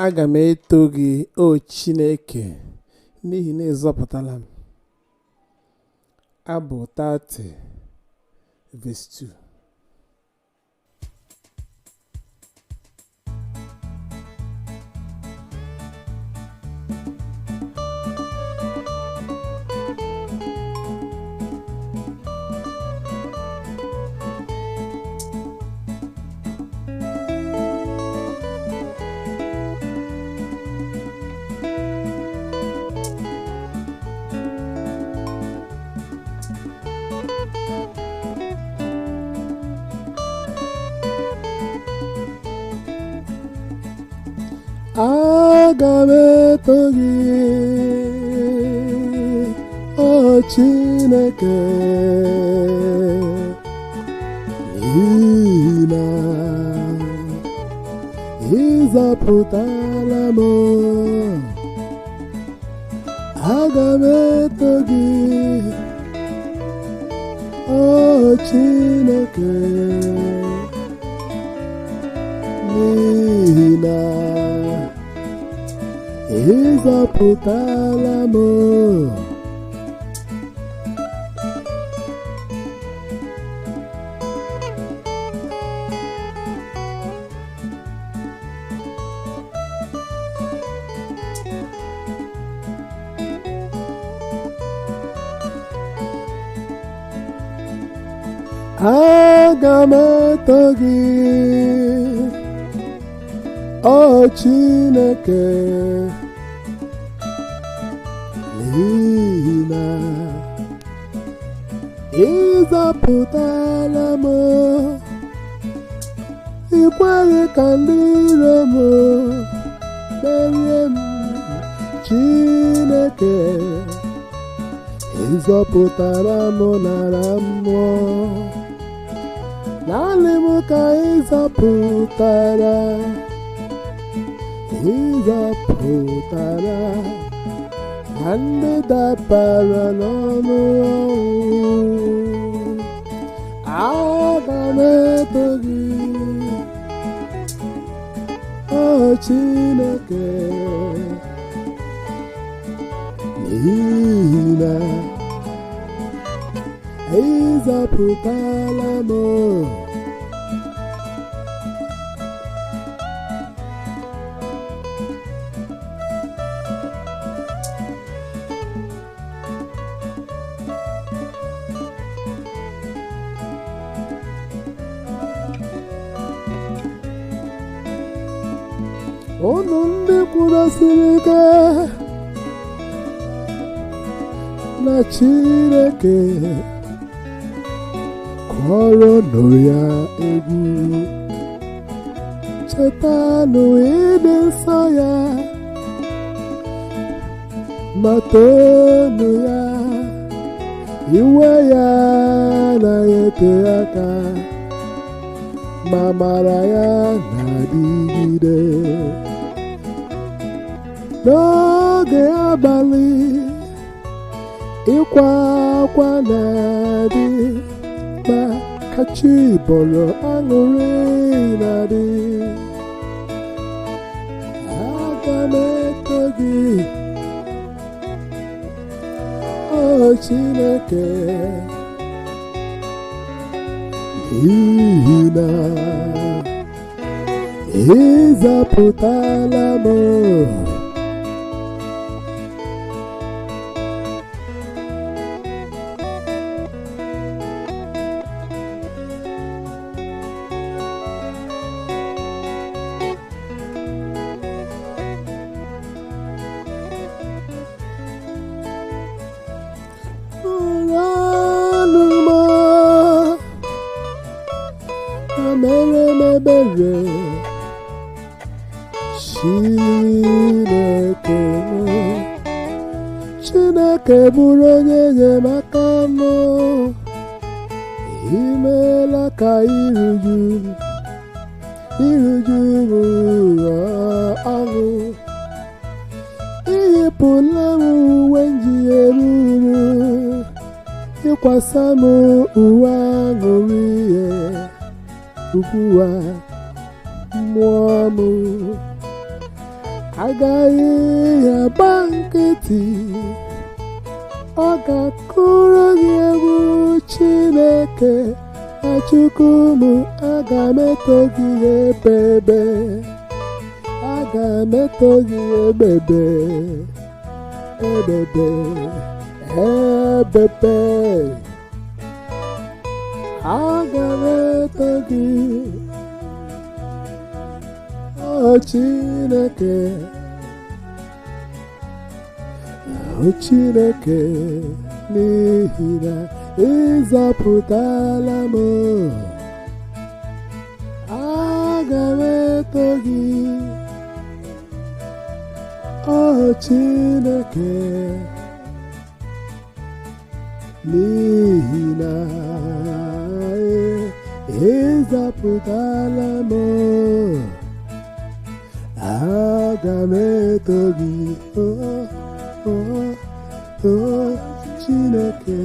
Aga m eto gị o Chineke n'ihi na ị zọpụtala m. Abụ 30 verse 2. Aga m eto gị o Chineke n'ihi na ị zọpụtala m. Aga m eto gị o Chineke n'ihi na ị zọpụtala m. Aga m eto gị o Chineke n'ihi na ị zọpụtala m. Ị kweghị ka ndị iro m merie m. Chineke, ị zọpụtara m n'ala mmụọ. Naanị m ka ị zọpụtara. Ị zọpụtara na ndị dabara n'ọnụ ọnwụ. Aga m eto gị o Chineke n'ihi na ị zọpụtala m. Unu ndị kwudosiri ike na Chineke, kụọrọnụ ya egwu. Chetanụ ịdị nsọ ya ma toonu ya. Iwe ya na-ete aka ma mara ya na-adịgide. N'oge abalị ịkwa akwa na-adị ma ka chi bọrọ aṅụrị na-adị. Aga m eto gị o Chineke n'ihi na ị zọpụtala m. Mere m ebere Chineke m. Chineke bụrụ onye enyemaka m. Imeela ka iruju ọṅụ. Iyipụla m uwe njirimara, ịkwasa m uwe aṅụrị. Ugbu a mmụọ m agaghị agba nkịtị, ọ ga-akụrụ gị egwu Chineke. Na Chukwu m, aga m eto gị ebebe, aga m eto gị ebebe, ebebe, ebebe, aga m eto gị, O Chineke, O Chineke, n'ihi na ị zọpụtala m. Aga m eto gị, O Chineke, n'ihi na ị zọpụtala m. Aga m eto gị, O Chineke.